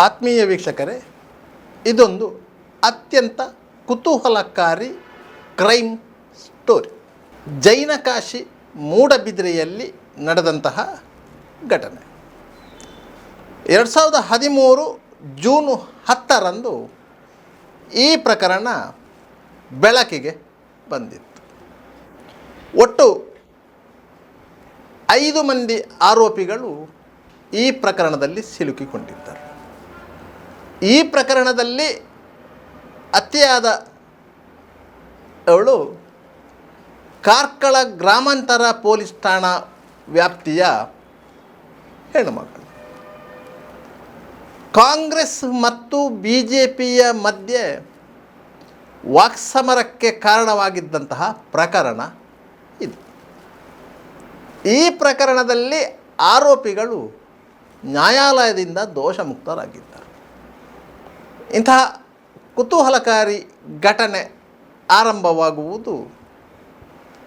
ಆತ್ಮೀಯ ವೀಕ್ಷಕರೇ, ಇದೊಂದು ಅತ್ಯಂತ ಕುತೂಹಲಕಾರಿ ಕ್ರೈಮ್ ಸ್ಟೋರಿ. ಜೈನಕಾಶಿ ಮೂಡಬಿದ್ರೆಯಲ್ಲಿ ನಡೆದಂತಹ ಘಟನೆ. 2013 ಜೂನ್ 10ರಂದು ಈ ಪ್ರಕರಣ ಬೆಳಕಿಗೆ ಬಂದಿತ್ತು. ಒಟ್ಟು 5 ಮಂದಿ ಆರೋಪಿಗಳು ಈ ಪ್ರಕರಣದಲ್ಲಿ ಸಿಲುಕಿಕೊಂಡಿದ್ದಾರೆ. ಈ ಪ್ರಕರಣದಲ್ಲಿ ಹತ್ಯೆಯಾದ ಅವಳು ಕಾರ್ಕಳ ಗ್ರಾಮಾಂತರ ಪೊಲೀಸ್ ಠಾಣಾ ವ್ಯಾಪ್ತಿಯ ಹೆಣ್ಣುಮಗಳು. ಕಾಂಗ್ರೆಸ್ ಮತ್ತು BJPಯ ಮಧ್ಯೆ ವಾಕ್ಸಮರಕ್ಕೆ ಕಾರಣವಾಗಿದ್ದಂತಹ ಪ್ರಕರಣ ಇದು. ಈ ಪ್ರಕರಣದಲ್ಲಿ ಆರೋಪಿಗಳು ನ್ಯಾಯಾಲಯದಿಂದ ದೋಷಮುಕ್ತರಾಗಿದ್ದಾರೆ. ಇಂತಹ ಕುತೂಹಲಕಾರಿ ಘಟನೆ ಆರಂಭವಾಗುವುದು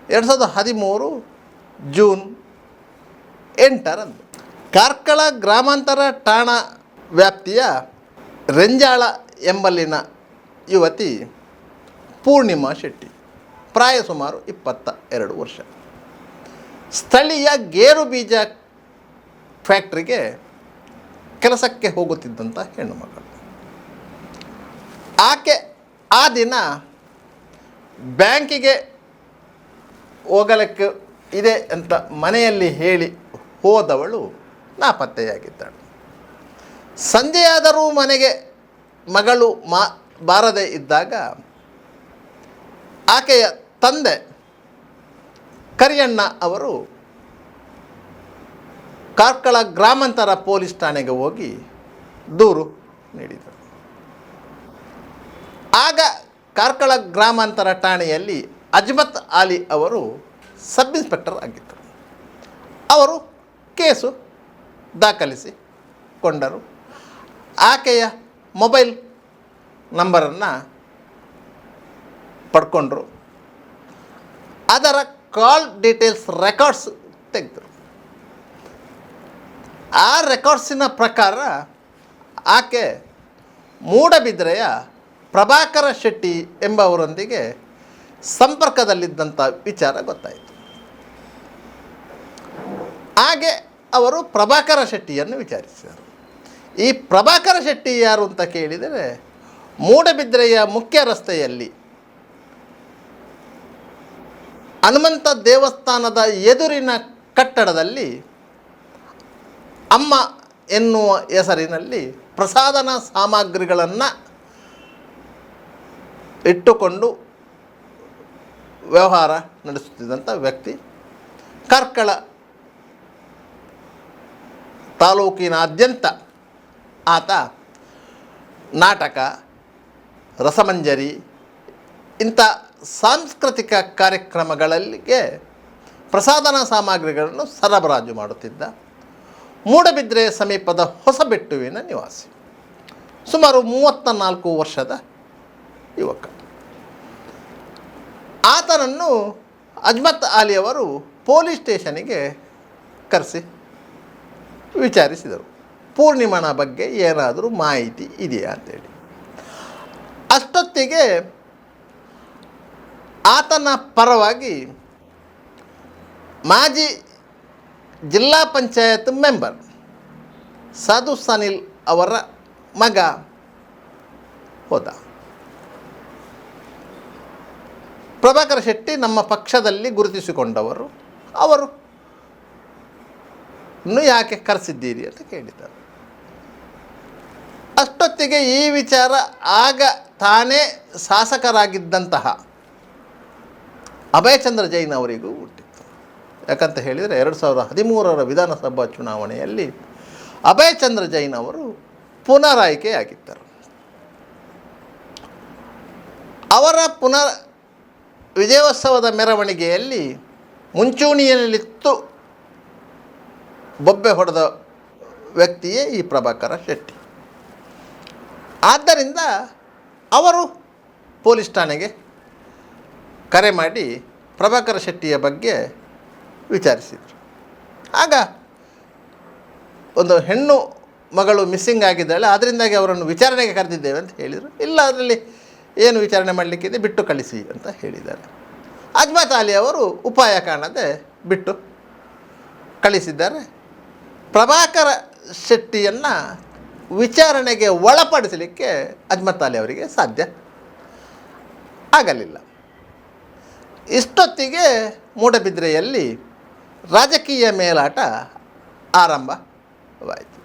2013 ಜೂನ್ 8ರಂದು. ಕಾರ್ಕಳ ಗ್ರಾಮಾಂತರ ಠಾಣಾ ವ್ಯಾಪ್ತಿಯ ರೆಂಜಾಳ ಎಂಬಲ್ಲಿನ ಯುವತಿ ಪೂರ್ಣಿಮಾ ಶೆಟ್ಟಿ, ಪ್ರಾಯ ಸುಮಾರು 22 ವರ್ಷ, ಸ್ಥಳೀಯ ಗೇರು ಬೀಜ ಫ್ಯಾಕ್ಟ್ರಿಗೆ ಕೆಲಸಕ್ಕೆ ಹೋಗುತ್ತಿದ್ದಂಥ ಹೆಣ್ಣುಮಗಳು. ಆಕೆ ಆ ದಿನ ಬ್ಯಾಂಕಿಗೆ ಹೋಗಲಿಕ್ಕೆ ಇದೆ ಅಂತ ಮನೆಯಲ್ಲಿ ಹೇಳಿ ಹೋದವಳು ನಾಪತ್ತೆಯಾಗಿದ್ದಾಳೆ. ಸಂಜೆಯಾದರೂ ಮನೆಗೆ ಮಗಳು ಬಾರದೇ ಇದ್ದಾಗ ಆಕೆಯ ತಂದೆ ಕರಿಯಣ್ಣ ಅವರು ಕಾರ್ಕಳ ಗ್ರಾಮಾಂತರ ಪೊಲೀಸ್ ಠಾಣೆಗೆ ಹೋಗಿ ದೂರು ನೀಡಿದರು. ಆಗ ಕಾರ್ಕಳ ಗ್ರಾಮಾಂತರ ಠಾಣೆಯಲ್ಲಿ ಅಜ್ಮತ್ ಅಲಿ ಅವರು ಸಬ್ ಇನ್ಸ್ಪೆಕ್ಟರ್ ಆಗಿದ್ದರು. ಅವರು ಕೇಸು ದಾಖಲಿಸಿಕೊಂಡರು. ಆಕೆಯ ಮೊಬೈಲ್ ನಂಬರನ್ನು ಪಡ್ಕೊಂಡ್ರು. ಅದರ ಕಾಲ್ ಡೀಟೇಲ್ಸ್ ರೆಕಾರ್ಡ್ಸ್ ತೆಗೆದರು. ಆ ರೆಕಾರ್ಡ್ಸಿನ ಪ್ರಕಾರ ಆಕೆ ಮೂಡಬಿದ್ರೆಯ ಪ್ರಭಾಕರ ಶೆಟ್ಟಿ ಎಂಬವರೊಂದಿಗೆ ಸಂಪರ್ಕದಲ್ಲಿದ್ದಂಥ ವಿಚಾರ ಗೊತ್ತಾಯಿತು. ಹಾಗೆ ಅವರು ಪ್ರಭಾಕರ ಶೆಟ್ಟಿಯನ್ನು ವಿಚಾರಿಸಿದರು. ಈ ಪ್ರಭಾಕರ ಶೆಟ್ಟಿ ಯಾರು ಅಂತ ಕೇಳಿದರೆ, ಮೂಡಬಿದ್ರೆಯ ಮುಖ್ಯ ರಸ್ತೆಯಲ್ಲಿ ಹನುಮಂತ ದೇವಸ್ಥಾನದ ಎದುರಿನ ಕಟ್ಟಡದಲ್ಲಿ ಅಮ್ಮ ಎನ್ನುವ ಹೆಸರಿನಲ್ಲಿ ಪ್ರಸಾದನ ಸಾಮಗ್ರಿಗಳನ್ನು ಇಟ್ಟುಕೊಂಡು ವ್ಯವಹಾರ ನಡೆಸುತ್ತಿದ್ದಂಥ ವ್ಯಕ್ತಿ. ಕಾರ್ಕಳ ತಾಲೂಕಿನಾದ್ಯಂತ ಆತ ನಾಟಕ, ರಸಮಂಜರಿ ಇಂಥ ಸಾಂಸ್ಕೃತಿಕ ಕಾರ್ಯಕ್ರಮಗಳಿಗೆ ಪ್ರಸಾದನ ಸಾಮಗ್ರಿಗಳನ್ನು ಸರಬರಾಜು ಮಾಡುತ್ತಿದ್ದ ಮೂಡಬಿದ್ರೆ ಸಮೀಪದ ಹೊಸಬೆಟ್ಟುವಿನ ನಿವಾಸಿ, ಸುಮಾರು 34 ವರ್ಷದ ಯುವಕ. ಆತನನ್ನು ಅಜ್ಮತ್ ಅಲಿಯವರು ಪೊಲೀಸ್ ಸ್ಟೇಷನಿಗೆ ಕರೆಸಿ ವಿಚಾರಿಸಿದರು. ಪೂರ್ಣಿಮನ ಬಗ್ಗೆ ಏನಾದರೂ ಮಾಹಿತಿ ಇದೆಯಾ ಅಂತೇಳಿ. ಅಷ್ಟೊತ್ತಿಗೆ ಆತನ ಪರವಾಗಿ ಮಾಜಿ ಜಿಲ್ಲಾ ಪಂಚಾಯತ್ ಮೆಂಬರ್ ಸಾಧು ಸನಿಲ್ ಅವರ ಮಗ ಹೋದ. ಪ್ರಭಾಕರ ಶೆಟ್ಟಿ ನಮ್ಮ ಪಕ್ಷದಲ್ಲಿ ಗುರುತಿಸಿಕೊಂಡವರು, ಅವರು ಇನ್ನೂ ಯಾಕೆ ಕರೆಸಿದ್ದೀರಿ ಅಂತ ಕೇಳಿದರು. ಅಷ್ಟೊತ್ತಿಗೆ ಈ ವಿಚಾರ ಆಗ ತಾನೇ ಶಾಸಕರಾಗಿದ್ದಂತಹ ಅಭಯಚಂದ್ರ ಜೈನ್ ಅವರಿಗೂ ಹುಟ್ಟಿತ್ತು. ಯಾಕಂತ ಹೇಳಿದರೆ 2013ರ ವಿಧಾನಸಭಾ ಚುನಾವಣೆಯಲ್ಲಿ ಅಭಯಚಂದ್ರ ಜೈನ್ ಅವರು ಪುನರಾಯ್ಕೆಯಾಗಿದ್ದರು. ಅವರ ವಿಜಯೋತ್ಸವದ ಮೆರವಣಿಗೆಯಲ್ಲಿ ಮುಂಚೂಣಿಯಲ್ಲಿತ್ತು ಬೊಬ್ಬೆ ಹೊಡೆದ ವ್ಯಕ್ತಿಯೇ ಈ ಪ್ರಭಾಕರ ಶೆಟ್ಟಿ. ಆದ್ದರಿಂದ ಅವರು ಪೊಲೀಸ್ ಠಾಣೆಗೆ ಕರೆ ಮಾಡಿ ಪ್ರಭಾಕರ ಶೆಟ್ಟಿಯ ಬಗ್ಗೆ ವಿಚಾರಿಸಿದರು. ಆಗ ಒಂದು ಹೆಣ್ಣು ಮಗಳು ಮಿಸ್ಸಿಂಗ್ ಆಗಿದ್ದಾಳೆ, ಅದರಿಂದಾಗಿ ಅವರನ್ನು ವಿಚಾರಣೆಗೆ ಕರೆದಿದ್ದೇವೆ ಅಂತ ಹೇಳಿದರು. ಇಲ್ಲ, ಅದರಲ್ಲಿ ಏನು ವಿಚಾರಣೆ ಮಾಡಲಿಕ್ಕಿದೆ, ಬಿಟ್ಟು ಕಳಿಸಿ ಅಂತ ಹೇಳಿದ್ದಾರೆ. ಅಜ್ಮತ್ ಅಲಿ ಅವರು ಉಪಾಯ ಕಾಣದೆ ಬಿಟ್ಟು ಕಳಿಸಿದ್ದಾರೆ. ಪ್ರಭಾಕರ ಶೆಟ್ಟಿಯನ್ನು ವಿಚಾರಣೆಗೆ ಒಳಪಡಿಸಲಿಕ್ಕೆ ಅಜ್ಮತ್ ಅಲಿ ಅವರಿಗೆ ಸಾಧ್ಯ ಆಗಲಿಲ್ಲ. ಇಷ್ಟೊತ್ತಿಗೆ ಮೂಡಬಿದ್ರೆಯಲ್ಲಿ ರಾಜಕೀಯ ಮೇಲಾಟ ಆರಂಭವಾಯಿತು.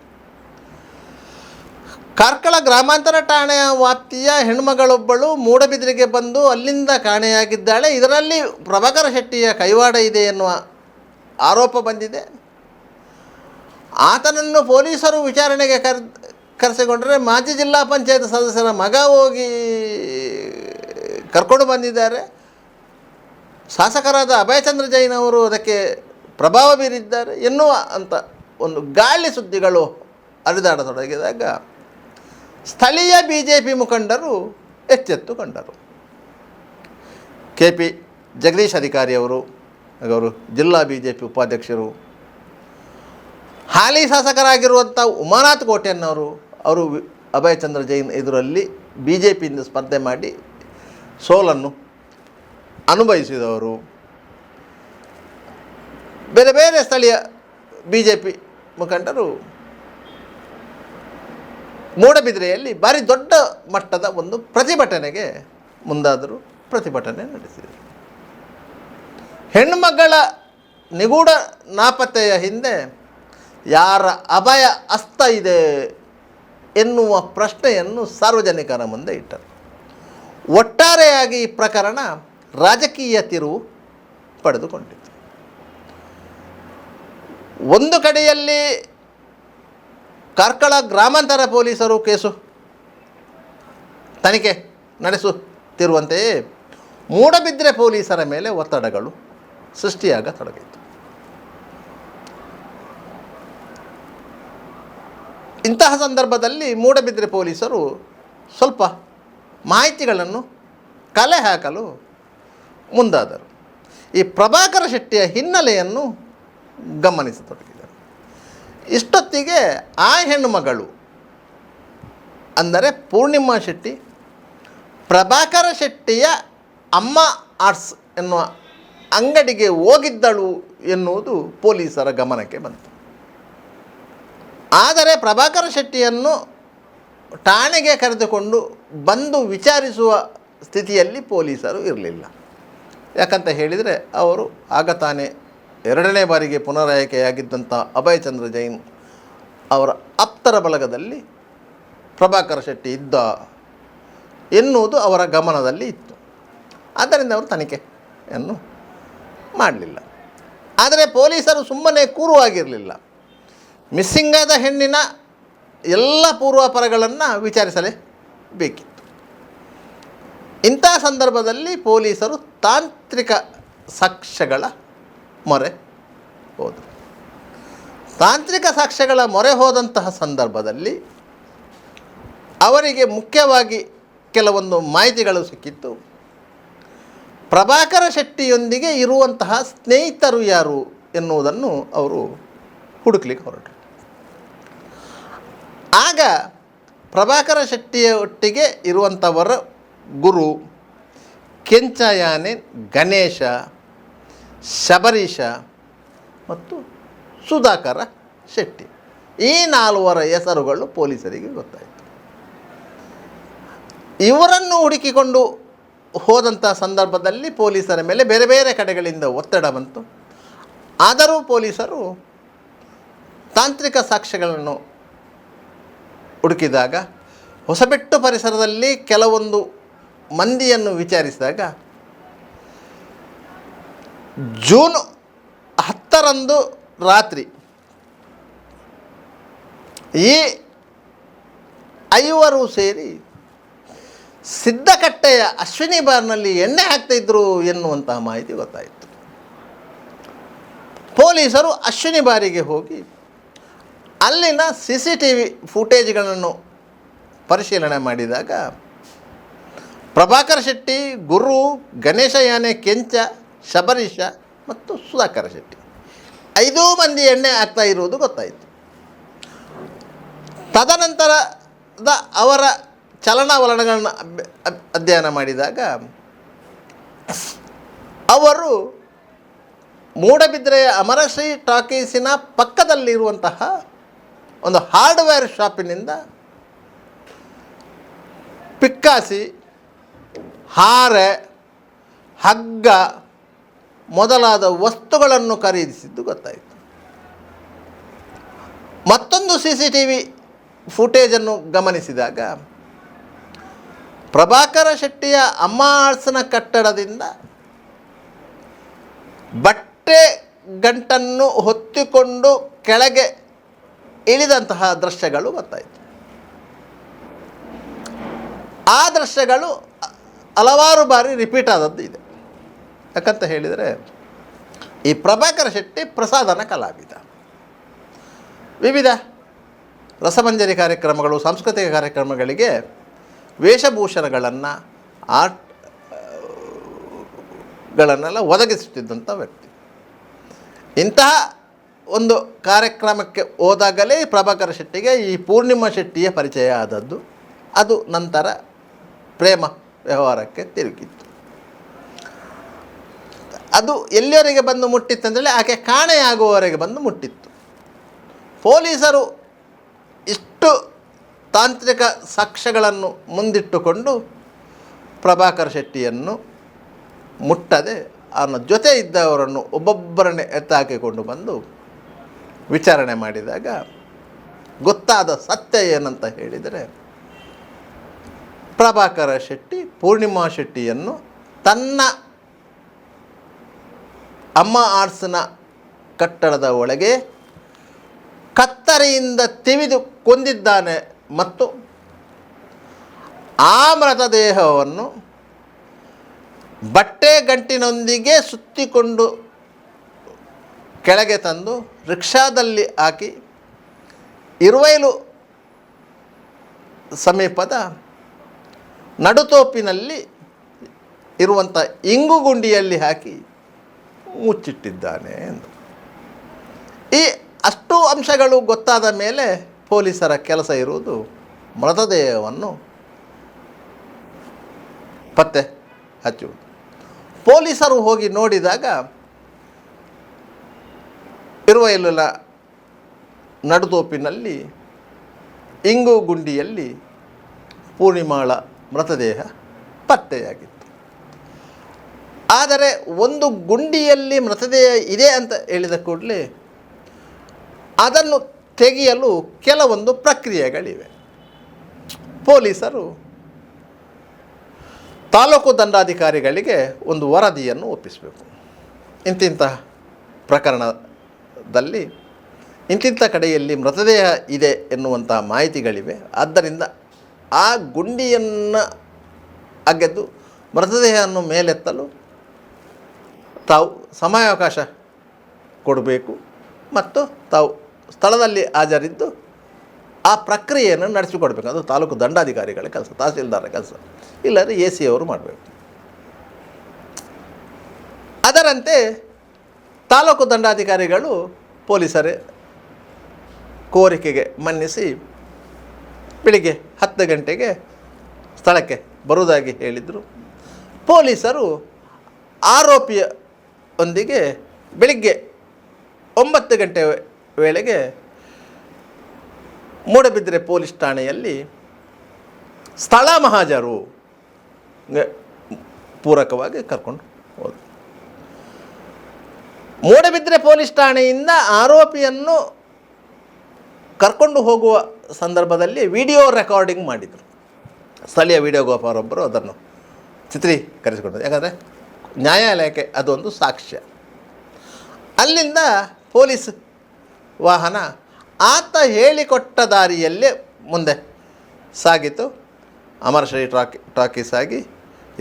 ಕಾರ್ಕಳ ಗ್ರಾಮಾಂತರ ಠಾಣೆಯ ವ್ಯಾಪ್ತಿಯ ಹೆಣ್ಮಗಳೊಬ್ಬಳು ಮೂಡಬಿದ್ರೆಗೆ ಬಂದು ಅಲ್ಲಿಂದ ಕಾಣೆಯಾಗಿದ್ದಾಳೆ. ಇದರಲ್ಲಿ ಪ್ರಭಾಕರ ಶೆಟ್ಟಿಯ ಕೈವಾಡ ಇದೆ ಎನ್ನುವ ಆರೋಪ ಬಂದಿದೆ. ಆತನನ್ನು ಪೊಲೀಸರು ವಿಚಾರಣೆಗೆ ಕರೆಸಿಕೊಂಡರೆ ಮಾಜಿ ಜಿಲ್ಲಾ ಪಂಚಾಯತ್ ಸದಸ್ಯರ ಮಗ ಹೋಗಿ ಕರ್ಕೊಂಡು ಬಂದಿದ್ದಾರೆ. ಶಾಸಕರಾದ ಅಭಯಚಂದ್ರ ಜೈನ್ ಅವರು ಅದಕ್ಕೆ ಪ್ರಭಾವ ಬೀರಿದ್ದಾರೆ ಎನ್ನುವ ಅಂತ ಒಂದು ಗಾಳಿ ಸುದ್ದಿಗಳು ಹರಿದಾಡತೊಡಗಿದಾಗ ಸ್ಥಳೀಯ BJP ಮುಖಂಡರು ಎಚ್ಚೆತ್ತುಕೊಂಡರು. KP ಜಗದೀಶ್ ಅಧಿಕಾರಿ ಅವರು ಜಿಲ್ಲಾ BJP ಉಪಾಧ್ಯಕ್ಷರು, ಹಾಲಿ ಶಾಸಕರಾಗಿರುವಂಥ ಉಮಾನಾಥ್ ಕೋಟೆಯನ್ನವರು, ಅವರು ಅಭಯಚಂದ್ರ ಜೈನ್ ಎದುರಲ್ಲಿ BJPಯಿಂದ ಸ್ಪರ್ಧೆ ಮಾಡಿ ಸೋಲನ್ನು ಅನುಭವಿಸಿದವರು, ಬೇರೆ ಬೇರೆ ಸ್ಥಳೀಯ BJP ಮುಖಂಡರು ಮೂಡಬಿದ್ರೆಯಲ್ಲಿ ಭಾರಿ ದೊಡ್ಡ ಮಟ್ಟದ ಒಂದು ಪ್ರತಿಭಟನೆಗೆ ಮುಂದಾದರು, ಪ್ರತಿಭಟನೆ ನಡೆಸಿದರು. ಹೆಣ್ಣುಮಗಳ ನಿಗೂಢ ನಾಪತ್ತೆಯ ಹಿಂದೆ ಯಾರ ಅಭಯ ಹಸ್ತ ಇದೆ ಎನ್ನುವ ಪ್ರಶ್ನೆಯನ್ನು ಸಾರ್ವಜನಿಕರ ಮುಂದೆ ಇಟ್ಟರು. ಒಟ್ಟಾರೆಯಾಗಿ ಈ ಪ್ರಕರಣ ರಾಜಕೀಯ ತಿರುವು ಪಡೆದುಕೊಂಡಿತು. ಒಂದು ಕಡೆಯಲ್ಲಿ ಕಾರ್ಕಳ ಗ್ರಾಮಾಂತರ ಪೊಲೀಸರು ಕೇಸು ತನಿಖೆ ನಡೆಸುತ್ತಿರುವಂತೆಯೇ ಮೂಡಬಿದ್ರೆ ಪೊಲೀಸರ ಮೇಲೆ ಒತ್ತಡಗಳು ಸೃಷ್ಟಿಯಾಗತೊಡಗಿತು. ಇಂತಹ ಸಂದರ್ಭದಲ್ಲಿ ಮೂಡಬಿದ್ರೆ ಪೊಲೀಸರು ಸ್ವಲ್ಪ ಮಾಹಿತಿಗಳನ್ನು ಕಲೆ ಹಾಕಲು ಮುಂದಾದರು. ಈ ಪ್ರಭಾಕರ ಶೆಟ್ಟಿಯ ಹಿನ್ನೆಲೆಯನ್ನು ಗಮನಿಸತೊಡಗಿದರು. ಇಷ್ಟೊತ್ತಿಗೆ ಆ ಹೆಣ್ಣುಮಗಳು ಅಂದರೆ ಪೂರ್ಣಿಮಾ ಶೆಟ್ಟಿ ಪ್ರಭಾಕರ ಶೆಟ್ಟಿಯ ಅಮ್ಮ ಆರ್ಟ್ಸ್ ಎನ್ನುವ ಅಂಗಡಿಗೆ ಹೋಗಿದ್ದಳು ಎನ್ನುವುದು ಪೊಲೀಸರ ಗಮನಕ್ಕೆ ಬಂತು. ಆದರೆ ಪ್ರಭಾಕರ ಶೆಟ್ಟಿಯನ್ನು ಠಾಣೆಗೆ ಕರೆದುಕೊಂಡು ಬಂದು ವಿಚಾರಿಸುವ ಸ್ಥಿತಿಯಲ್ಲಿ ಪೊಲೀಸರು ಇರಲಿಲ್ಲ. ಯಾಕಂತ ಹೇಳಿದರೆ ಅವರು ಆಗ ತಾನೇ 2ನೇ ಬಾರಿಗೆ ಪುನರಾಯ್ಕೆಯಾಗಿದ್ದಂಥ ಅಭಯಚಂದ್ರ ಜೈನ್ ಅವರ ಆಪ್ತರ ಬಳಗದಲ್ಲಿ ಪ್ರಭಾಕರ ಶೆಟ್ಟಿ ಇದ್ದ ಎನ್ನುವುದು ಅವರ ಗಮನದಲ್ಲಿ ಇತ್ತು. ಆದ್ದರಿಂದ ಅವರು ತನಿಖೆಯನ್ನು ಮಾಡಲಿಲ್ಲ. ಆದರೆ ಪೊಲೀಸರು ಸುಮ್ಮನೆ ಕೂರುವಾಗಿರಲಿಲ್ಲ. ಮಿಸ್ಸಿಂಗಾದ ಹೆಣ್ಣಿನ ಎಲ್ಲ ಪೂರ್ವಾಪರಗಳನ್ನು ವಿಚಾರಿಸಲೇಬೇಕಿತ್ತು. ಇಂಥ ಸಂದರ್ಭದಲ್ಲಿ ಪೊಲೀಸರು ತಾಂತ್ರಿಕ ಸಾಕ್ಷ್ಯಗಳ ಮೊರೆ ಹೋದರು. ತಾಂತ್ರಿಕ ಸಾಕ್ಷ್ಯಗಳ ಮೊರೆ ಹೋದಂತಹ ಸಂದರ್ಭದಲ್ಲಿ ಅವರಿಗೆ ಮುಖ್ಯವಾಗಿ ಕೆಲವೊಂದು ಮಾಹಿತಿಗಳು ಸಿಕ್ಕಿತ್ತು. ಪ್ರಭಾಕರ ಶೆಟ್ಟಿಯೊಂದಿಗೆ ಇರುವಂತಹ ಸ್ನೇಹಿತರು ಯಾರು ಎನ್ನುವುದನ್ನು ಅವರು ಹುಡುಕ್ಲಿಕ್ಕೆ ಹೊರಟರು. ಆಗ ಪ್ರಭಾಕರ ಶೆಟ್ಟಿಯ ಒಟ್ಟಿಗೆ ಇರುವಂಥವರ ಗುರು ಕೆಂಚಯಾನೆ, ಗಣೇಶ, ಶಬರೀಶ ಮತ್ತು ಸುಧಾಕರ ಶೆಟ್ಟಿ, ಈ 4 ಹೆಸರುಗಳು ಪೊಲೀಸರಿಗೆ ಗೊತ್ತಾಯಿತು. ಇವರನ್ನು ಹುಡುಕಿಕೊಂಡು ಹೋದಂಥ ಸಂದರ್ಭದಲ್ಲಿ ಪೊಲೀಸರ ಮೇಲೆ ಬೇರೆ ಬೇರೆ ಕಡೆಗಳಿಂದ ಒತ್ತಡ ಬಂತು. ಆದರೂ ಪೊಲೀಸರು ತಾಂತ್ರಿಕ ಸಾಕ್ಷ್ಯಗಳನ್ನು ಹುಡುಕಿದಾಗ ಹೊಸಬೆಟ್ಟು ಪರಿಸರದಲ್ಲಿ ಕೆಲವೊಂದು ಮಂದಿಯನ್ನು ವಿಚಾರಿಸಿದಾಗ ಜೂನ್ 10ರಂದು ರಾತ್ರಿ ಈ 5 ಸೇರಿ ಸಿದ್ದಕಟ್ಟೆಯ ಅಶ್ವಿನಿ ಬಾರ್ನಲ್ಲಿ ಎಣ್ಣೆ ಹಾಕ್ತಾಯಿದ್ರು ಎನ್ನುವಂತಹ ಮಾಹಿತಿ ಗೊತ್ತಾಯಿತು. ಪೊಲೀಸರು ಅಶ್ವಿನಿ ಬಾರಿಗೆ ಹೋಗಿ ಅಲ್ಲಿನ CCTV ಫುಟೇಜ್ಗಳನ್ನು ಪರಿಶೀಲನೆ ಮಾಡಿದಾಗ ಪ್ರಭಾಕರ ಶೆಟ್ಟಿ, ಗುರು, ಗಣೇಶ ಯಾನೆ, ಕೆಂಚ, ಶಬರೀಶ ಮತ್ತು ಸುಧಾಕರ ಶೆಟ್ಟಿ 5 ಮಂದಿ ಎಣ್ಣೆ ಹಾಕ್ತಾ ಇರುವುದು ಗೊತ್ತಾಯಿತು. ತದನಂತರದ ಅವರ ಚಲನವಲನಗಳನ್ನು ಅಧ್ಯಯನ ಮಾಡಿದಾಗ ಅವರು ಮೂಡಬಿದ್ರೆಯ ಅಮರಶ್ರೀ ಟಾಕೀಸಿನ ಪಕ್ಕದಲ್ಲಿರುವಂತಹ ಒಂದು ಹಾರ್ಡ್ವೇರ್ ಶಾಪಿನಿಂದ ಪಿಕ್ಕಾಸಿ, ಹಾರೆ, ಹಗ್ಗ ಮೊದಲಾದ ವಸ್ತುಗಳನ್ನು ಖರೀದಿಸಿದ್ದು ಗೊತ್ತಾಯಿತು. ಮತ್ತೊಂದು CCTV ಫುಟೇಜನ್ನು ಗಮನಿಸಿದಾಗ ಪ್ರಭಾಕರ ಶೆಟ್ಟಿಯ ಅಮ್ಮ ಆರ್ಟ್ಸ್ನ ಕಟ್ಟಡದಿಂದ ಬಟ್ಟೆ ಗಂಟನ್ನು ಹೊತ್ತಿಕೊಂಡು ಕೆಳಗೆ ಇಳಿದಂತಹ ದೃಶ್ಯಗಳು ಗೊತ್ತಾಯಿತು. ಆ ದೃಶ್ಯಗಳು ಹಲವಾರು ಬಾರಿ ರಿಪೀಟ್ ಆದದ್ದು ಇದೆ. ಯಾಕಂತ ಹೇಳಿದರೆ ಈ ಪ್ರಭಾಕರ ಶೆಟ್ಟಿ ಪ್ರಸಾದನ ಕಲಾವಿದ. ವಿವಿಧ ರಸಮಂಜರಿ ಕಾರ್ಯಕ್ರಮಗಳು, ಸಾಂಸ್ಕೃತಿಕ ಕಾರ್ಯಕ್ರಮಗಳಿಗೆ ವೇಷಭೂಷಣಗಳನ್ನು, ಆರ್ಟ್ಗಳನ್ನೆಲ್ಲ ಒದಗಿಸುತ್ತಿದ್ದಂಥ ವ್ಯಕ್ತಿ. ಇಂತಹ ಒಂದು ಕಾರ್ಯಕ್ರಮಕ್ಕೆ ಹೋದಾಗಲೇ ಪ್ರಭಾಕರ ಶೆಟ್ಟಿಗೆ ಈ ಪೂರ್ಣಿಮಾ ಶೆಟ್ಟಿಯ ಪರಿಚಯ ಆದದ್ದು. ಅದು ನಂತರ ಪ್ರೇಮ ವ್ಯವಹಾರಕ್ಕೆ ತಿರುಗಿತ್ತು. ಅದು ಎಲ್ಲಿಯವರೆಗೆ ಬಂದು ಮುಟ್ಟಿತ್ತಂದರೆ ಆಕೆ ಕಾಣೆಯಾಗುವವರೆಗೆ ಬಂದು ಮುಟ್ಟಿತ್ತು. ಪೊಲೀಸರು ಇಷ್ಟು ತಾಂತ್ರಿಕ ಸಾಕ್ಷ್ಯಗಳನ್ನು ಮುಂದಿಟ್ಟುಕೊಂಡು ಪ್ರಭಾಕರ ಶೆಟ್ಟಿಯನ್ನು ಮುಟ್ಟದೆ ಅವನ ಜೊತೆ ಇದ್ದವರನ್ನು ಒಬ್ಬೊಬ್ಬರನ್ನೇ ಎತ್ತಾಕಿಕೊಂಡು ಬಂದು ವಿಚಾರಣೆ ಮಾಡಿದಾಗ ಗೊತ್ತಾದ ಸತ್ಯ ಏನಂತ ಹೇಳಿದರೆ, ಪ್ರಭಾಕರ ಶೆಟ್ಟಿ ಪೂರ್ಣಿಮಾ ಶೆಟ್ಟಿಯನ್ನು ತನ್ನ ಅಮ್ಮ ಆರ್ಟ್ಸ್ನ ಕಟ್ಟಡದ ಒಳಗೆ ಕತ್ತರಿಯಿಂದ ತಿವಿದು ಕೊಂದಿದ್ದಾನೆ ಮತ್ತು ಆ ಮೃತದೇಹವನ್ನು ಬಟ್ಟೆ ಗಂಟಿನೊಂದಿಗೆ ಸುತ್ತಿಕೊಂಡು ಕೆಳಗೆ ತಂದು ರಿಕ್ಷಾದಲ್ಲಿ ಹಾಕಿ ಇರುವೈಲು ಸಮೀಪದ ನಡುತೋಪಿನಲ್ಲಿ ಇರುವಂಥ ಇಂಗುಗುಂಡಿಯಲ್ಲಿ ಹಾಕಿ ಮುಚ್ಚಿಟ್ಟಿದ್ದಾನೆ ಎಂದು. ಈ ಅಷ್ಟು ಅಂಶಗಳು ಗೊತ್ತಾದ ಮೇಲೆ ಪೊಲೀಸರ ಕೆಲಸ ಇರುವುದು ಮೃತದೇಹವನ್ನು ಪತ್ತೆ ಹಚ್ಚುವುದು. ಪೊಲೀಸರು ಹೋಗಿ ನೋಡಿದಾಗ ಇರುವೈಲಿನ ನಡುತೋಪಿನಲ್ಲಿ ಇಂಗುಗುಂಡಿಯಲ್ಲಿ ಪೂರ್ಣಿಮಾಳ ಮೃತದೇಹ ಪತ್ತೆಯಾಗಿತ್ತು. ಆದರೆ ಒಂದು ಗುಂಡಿಯಲ್ಲಿ ಮೃತದೇಹ ಇದೆ ಅಂತ ಹೇಳಿದ ಕೂಡಲೇ ಅದನ್ನು ತೆಗೆಯಲು ಕೆಲವೊಂದು ಪ್ರಕ್ರಿಯೆಗಳಿವೆ. ಪೊಲೀಸರು ತಾಲೂಕು ದಂಡಾಧಿಕಾರಿಗಳಿಗೆ ಒಂದು ವರದಿಯನ್ನು ಒಪ್ಪಿಸಬೇಕು. ಇಂತಿಂಥ ಪ್ರಕರಣದಲ್ಲಿ ಇಂತಿಂಥ ಕಡೆಯಲ್ಲಿ ಮೃತದೇಹ ಇದೆ ಎನ್ನುವಂಥ ಮಾಹಿತಿಗಳಿವೆ. ಆದ್ದರಿಂದ ಆ ಗುಂಡಿಯನ್ನು ಅಗೆದು ಮೃತದೇಹವನ್ನು ಮೇಲೆತ್ತಲು ತಾವು ಸಮಯಾವಕಾಶ ಕೊಡಬೇಕು ಮತ್ತು ತಾವು ಸ್ಥಳದಲ್ಲಿ ಹಾಜರಿದ್ದು ಆ ಪ್ರಕ್ರಿಯೆಯನ್ನು ನಡೆಸಿಕೊಡ್ಬೇಕು. ಅದು ತಾಲೂಕು ದಂಡಾಧಿಕಾರಿಗಳ ಕೆಲಸ, ತಹಸೀಲ್ದಾರರ ಕೆಲಸ, ಇಲ್ಲದ್ರೆ AC ಅವರು ಮಾಡಬೇಕು. ಅದರಂತೆ ತಾಲೂಕು ದಂಡಾಧಿಕಾರಿಗಳು ಪೊಲೀಸರೇ ಕೋರಿಕೆಗೆ ಮನ್ನಿಸಿ ಬೆಳಿಗ್ಗೆ 10 ಗಂಟೆಗೆ ಸ್ಥಳಕ್ಕೆ ಬರುವುದಾಗಿ ಹೇಳಿದರು. ಪೊಲೀಸರು ಆರೋಪಿಯೊಂದಿಗೆ ಬೆಳಿಗ್ಗೆ 9 ಗಂಟೆ ವೇಳೆಗೆ ಮೂಡಬಿದ್ರೆ ಪೊಲೀಸ್ ಠಾಣೆಯಲ್ಲಿ ಸ್ಥಳ ಮಹಾಜರು ಪೂರಕವಾಗಿ ಕರ್ಕೊಂಡು ಹೋದರು. ಮೂಡಬಿದ್ರೆ ಪೊಲೀಸ್ ಠಾಣೆಯಿಂದ ಆರೋಪಿಯನ್ನು ಕರ್ಕೊಂಡು ಹೋಗುವ ಸಂದರ್ಭದಲ್ಲಿ ವಿಡಿಯೋ ರೆಕಾರ್ಡಿಂಗ್ ಮಾಡಿದರು. ಸ್ಥಳೀಯ ವಿಡಿಯೋಗ್ರಾಫರೊಬ್ಬರು ಅದನ್ನು ಚಿತ್ರೀಕರಿಸಿಕೊಂಡರು. ಯಾಕಂದರೆ ನ್ಯಾಯಾಲಯಕ್ಕೆ ಅದೊಂದು ಸಾಕ್ಷ್ಯ. ಅಲ್ಲಿಂದ ಪೊಲೀಸ್ ವಾಹನ ಆತ ಹೇಳಿಕೊಟ್ಟ ದಾರಿಯಲ್ಲೇ ಮುಂದೆ ಸಾಗಿತು. ಅಮರಶ್ರೀ ಟಾಕೀಸ್ ಆಗಿ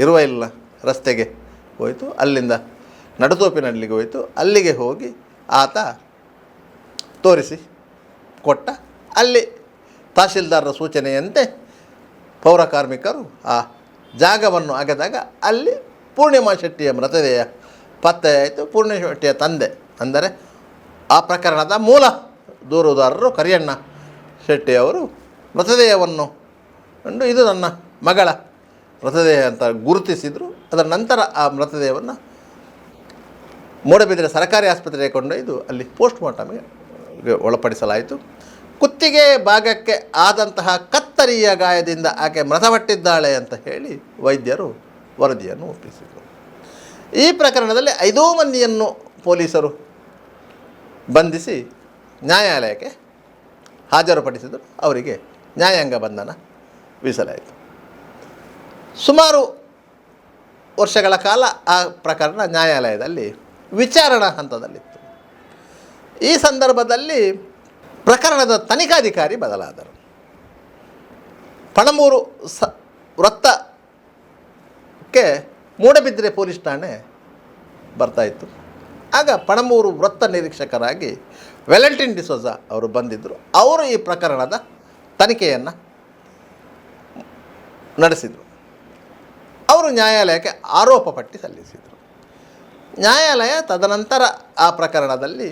ಇರುವೈಲಿನ ರಸ್ತೆಗೆ ಹೋಯಿತು. ಅಲ್ಲಿಂದ ನಡುತೋಪಿನಲ್ಲಿಗೆ ಹೋಯಿತು. ಅಲ್ಲಿಗೆ ಹೋಗಿ ಆತ ತೋರಿಸಿ ಕೊಟ್ಟ. ಅಲ್ಲಿ ತಹಸೀಲ್ದಾರರ ಸೂಚನೆಯಂತೆ ಪೌರ ಕಾರ್ಮಿಕರು ಆ ಜಾಗವನ್ನು ಅಗೆದಾಗ ಅಲ್ಲಿ ಪೂರ್ಣಿಮಾ ಶೆಟ್ಟಿಯ ಮೃತದೇಹ ಪತ್ತೆಯಾಯಿತು. ಪೂರ್ಣಿಮಾ ಶೆಟ್ಟಿಯ ತಂದೆ ಅಂದರೆ ಆ ಪ್ರಕರಣದ ಮೂಲ ದೂರುದಾರರು ಕರಿಯಣ್ಣ ಶೆಟ್ಟಿಯವರು ಮೃತದೇಹವನ್ನು ಕಂಡು ಇದು ನನ್ನ ಮಗಳ ಮೃತದೇಹ ಅಂತ ಗುರುತಿಸಿದರು. ಅದರ ನಂತರ ಆ ಮೃತದೇಹವನ್ನು ಮೂಡಬಿದಿರೆ ಸರ್ಕಾರಿ ಆಸ್ಪತ್ರೆಗೆ ಕೊಂಡೊಯ್ದು ಅಲ್ಲಿ ಪೋಸ್ಟ್ ಮಾರ್ಟಮ್ಗೆ ಒಳಪಡಿಸಲಾಯಿತು. ಕುತ್ತಿಗೆ ಭಾಗಕ್ಕೆ ಆದಂತಹ ಕತ್ತರಿಯ ಗಾಯದಿಂದ ಆಕೆ ಮೃತಪಟ್ಟಿದ್ದಾಳೆ ಅಂತ ಹೇಳಿ ವೈದ್ಯರು ವರದಿಯನ್ನು ಒಪ್ಪಿಸಿದರು. ಈ ಪ್ರಕರಣದಲ್ಲಿ 5 ಮಂದಿಯನ್ನು ಪೊಲೀಸರು ಬಂಧಿಸಿ ನ್ಯಾಯಾಲಯಕ್ಕೆ ಹಾಜರುಪಡಿಸಿದರು. ಅವರಿಗೆ ನ್ಯಾಯಾಂಗ ಬಂಧನ ವಿಧಿಸಲಾಯಿತು. ಸುಮಾರು ವರ್ಷಗಳ ಕಾಲ ಆ ಪ್ರಕರಣ ನ್ಯಾಯಾಲಯದಲ್ಲಿ ವಿಚಾರಣಾ ಹಂತದಲ್ಲಿತ್ತು. ಈ ಸಂದರ್ಭದಲ್ಲಿ ಪ್ರಕರಣದ ತನಿಖಾಧಿಕಾರಿ ಬದಲಾದರು. ಪಣಂಬೂರು ವೃತ್ತಕ್ಕೆ ಮೂಡಬಿದಿರೆ ಪೊಲೀಸ್ ಠಾಣೆ ಬರ್ತಾಯಿತ್ತು. ಆಗ ಪಣಂಬೂರು ವೃತ್ತ ನಿರೀಕ್ಷಕರಾಗಿ ವೆಲೆಂಟಿನ್ ಡಿಸೋಜ ಅವರು ಬಂದಿದ್ದರು. ಅವರು ಈ ಪ್ರಕರಣದ ತನಿಖೆಯನ್ನು ನಡೆಸಿದರು. ಅವರು ನ್ಯಾಯಾಲಯಕ್ಕೆ ಆರೋಪ ಪಟ್ಟಿ ಸಲ್ಲಿಸಿದರು. ನ್ಯಾಯಾಲಯ ತದನಂತರ ಆ ಪ್ರಕರಣದಲ್ಲಿ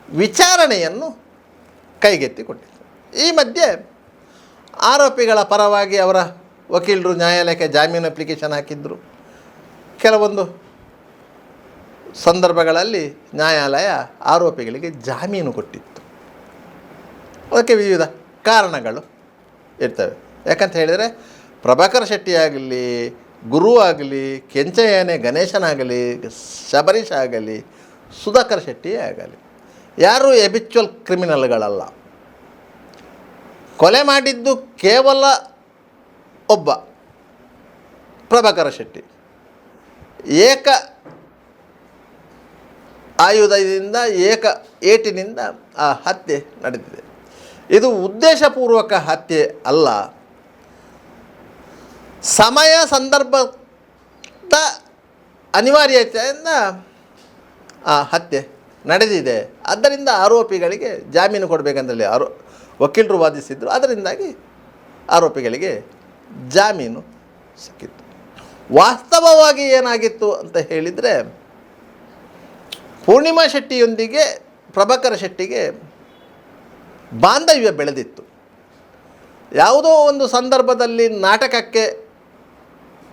ವಿಚಾರಣೆಯನ್ನು ಕೈಗೆತ್ತಿಕೊಂಡಿತು. ಈ ಮಧ್ಯೆ ಆರೋಪಿಗಳ ಪರವಾಗಿ ಅವರ ವಕೀಲರು ನ್ಯಾಯಾಲಯಕ್ಕೆ ಜಾಮೀನು ಅಪ್ಲಿಕೇಶನ್ ಹಾಕಿದ್ದರು. ಕೆಲವೊಂದು ಸಂದರ್ಭಗಳಲ್ಲಿ ನ್ಯಾಯಾಲಯ ಆರೋಪಿಗಳಿಗೆ ಜಾಮೀನು ಕೊಟ್ಟಿತ್ತು. ಅದಕ್ಕೆ ವಿವಿಧ ಕಾರಣಗಳು ಇರ್ತವೆ. ಯಾಕಂತ ಹೇಳಿದರೆ ಪ್ರಭಾಕರ್ ಶೆಟ್ಟಿ ಆಗಲಿ, ಗುರು ಆಗಲಿ, ಕೆಂಚಯ್ಯನೇ ಗಣೇಶನಾಗಲಿ, ಶಬರೀಶ್ ಆಗಲಿ, ಸುಧಾಕರ್ ಶೆಟ್ಟಿಯೇ ಆಗಲಿ ಯಾರೂ ಎಬಿಚುವಲ್ ಕ್ರಿಮಿನಲ್ಗಳಲ್ಲ. ಕೊಲೆ ಮಾಡಿದ್ದು ಕೇವಲ ಒಬ್ಬ ಪ್ರಭಾಕರ ಶೆಟ್ಟಿ. ಏಕ ಆಯುಧದಿಂದ ಏಕ ಏಟಿನಿಂದ ಆ ಹತ್ಯೆ ನಡೆದಿದೆ. ಇದು ಉದ್ದೇಶಪೂರ್ವಕ ಹತ್ಯೆ ಅಲ್ಲ. ಸಮಯ ಸಂದರ್ಭದ ಅನಿವಾರ್ಯತೆಯಿಂದ ಆ ಹತ್ಯೆ ನಡೆದಿದೆ. ಆದ್ದರಿಂದ ಆರೋಪಿಗಳಿಗೆ ಜಾಮೀನು ಕೊಡಬೇಕಂತೇಳಿ ವಕೀಲರು ವಾದಿಸಿದ್ರು. ಅದರಿಂದಾಗಿ ಆರೋಪಿಗಳಿಗೆ ಜಾಮೀನು ಸಿಕ್ಕಿತ್ತು. ವಾಸ್ತವವಾಗಿ ಏನಾಗಿತ್ತು ಅಂತ ಹೇಳಿದರೆ, ಪೂರ್ಣಿಮಾ ಶೆಟ್ಟಿಯೊಂದಿಗೆ ಪ್ರಭಾಕರ ಶೆಟ್ಟಿಗೆ ಬಾಂಧವ್ಯ ಬೆಳೆದಿತ್ತು. ಯಾವುದೋ ಒಂದು ಸಂದರ್ಭದಲ್ಲಿ ನಾಟಕಕ್ಕೆ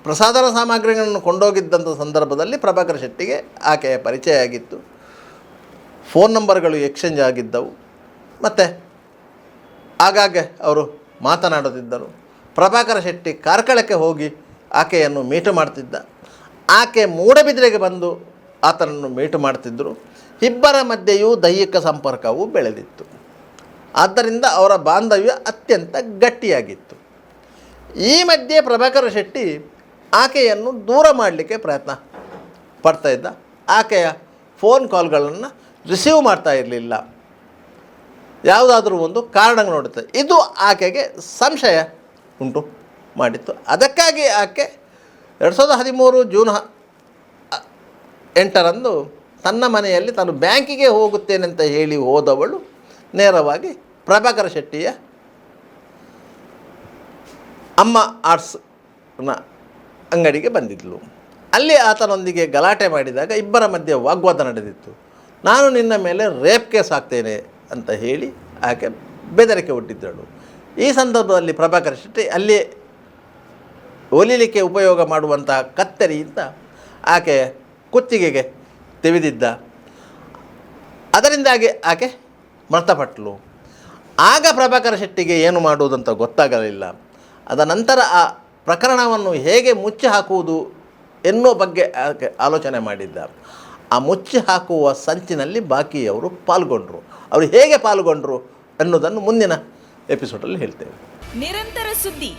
ಪ್ರಸಾದನ ಸಾಮಗ್ರಿಗಳನ್ನು ಕೊಂಡೋಗಿದ್ದಂಥ ಸಂದರ್ಭದಲ್ಲಿ ಪ್ರಭಾಕರ ಶೆಟ್ಟಿಗೆ ಆಕೆಯ ಪರಿಚಯ ಆಗಿತ್ತು. ಫೋನ್ ನಂಬರ್ಗಳು ಎಕ್ಸ್ಚೇಂಜ್ ಆಗಿದ್ದವು. ಮತ್ತು ಆಗಾಗ್ಗೆ ಅವರು ಮಾತನಾಡುತ್ತಿದ್ದರು. ಪ್ರಭಾಕರ ಶೆಟ್ಟಿ ಕಾರ್ಕಳಕ್ಕೆ ಹೋಗಿ ಆಕೆಯನ್ನು ಮೀಟು ಮಾಡ್ತಿದ್ದ. ಆಕೆ ಮೂಡಬಿದಿರೆಗೆ ಬಂದು ಆತನನ್ನು ಮೀಟು ಮಾಡ್ತಿದ್ದರು. ಇಬ್ಬರ ಮಧ್ಯೆಯೂ ದೈಹಿಕ ಸಂಪರ್ಕವೂ ಬೆಳೆದಿತ್ತು. ಆದ್ದರಿಂದ ಅವರ ಬಾಂಧವ್ಯ ಅತ್ಯಂತ ಗಟ್ಟಿಯಾಗಿತ್ತು. ಈ ಮಧ್ಯೆ ಪ್ರಭಾಕರ ಶೆಟ್ಟಿ ಆಕೆಯನ್ನು ದೂರ ಮಾಡಲಿಕ್ಕೆ ಪ್ರಯತ್ನ ಪಡ್ತಾಯಿದ್ದ. ಆಕೆಯ ಫೋನ್ ಕಾಲ್ಗಳನ್ನು ರಿಸೀವ್ ಮಾಡ್ತಾ ಇರಲಿಲ್ಲ. ಯಾವುದಾದ್ರೂ ಒಂದು ಕಾರಣ ನೋಡುತ್ತೆ. ಇದು ಆಕೆಗೆ ಸಂಶಯ ಉಂಟು ಮಾಡಿತ್ತು. ಅದಕ್ಕಾಗಿ ಆಕೆ 2013 ಜೂನ್ 8ರಂದು ತನ್ನ ಮನೆಯಲ್ಲಿ ತಾನು ಬ್ಯಾಂಕಿಗೆ ಹೋಗುತ್ತೇನೆ ಅಂತ ಹೇಳಿ ಹೋದವಳು ನೇರವಾಗಿ ಪ್ರಭಾಕರ ಶೆಟ್ಟಿಯ ಅಮ್ಮ ಆರ್ಟ್ಸ್ನ ಅಂಗಡಿಗೆ ಬಂದಿದ್ಲು. ಅಲ್ಲಿ ಆತನೊಂದಿಗೆ ಗಲಾಟೆ ಮಾಡಿದಾಗ ಇಬ್ಬರ ಮಧ್ಯೆ ವಾಗ್ವಾದ ನಡೆದಿತ್ತು. ನಾನು ನಿನ್ನ ಮೇಲೆ ರೇಪ್ ಕೇಸ್ ಹಾಕ್ತೇನೆ ಅಂತ ಹೇಳಿ ಆಕೆ ಬೆದರಿಕೆ ಒಡ್ಡಿದ್ದಳು. ಈ ಸಂದರ್ಭದಲ್ಲಿ ಪ್ರಭಾಕರ ಶೆಟ್ಟಿ ಅಲ್ಲಿ ಹೊಲಿಲಿಕ್ಕೆ ಉಪಯೋಗ ಮಾಡುವಂತಹ ಕತ್ತರಿಯಿಂದ ಆಕೆಯ ಕುತ್ತಿಗೆಗೆ ತೆಗೆದಿದ್ದ. ಅದರಿಂದಾಗಿ ಆಕೆ ಮೃತಪಟ್ಟಳು. ಆಗ ಪ್ರಭಾಕರ ಶೆಟ್ಟಿಗೆ ಏನು ಮಾಡುವುದಂತ ಗೊತ್ತಾಗಲಿಲ್ಲ. ಅದ ನಂತರ ಆ ಪ್ರಕರಣವನ್ನು ಹೇಗೆ ಮುಚ್ಚಿ ಹಾಕುವುದು ಎನ್ನುವ ಬಗ್ಗೆ ಆಕೆ ಆಲೋಚನೆ ಮಾಡಿದ್ದ. ಆ ಮುಚ್ಚಿ ಹಾಕುವ ಸಂಚಿನಲ್ಲಿ ಬಾಕಿಯವರು ಪಾಲ್ಗೊಂಡರು. ಅವರು ಹೇಗೆ ಪಾಲ್ಗೊಂಡರು ಅನ್ನೋದನ್ನು ಮುಂದಿನ ಎಪಿಸೋಡಲ್ಲಿ ಹೇಳ್ತೇವೆ. ನಿರಂತರ ಸುದ್ದಿ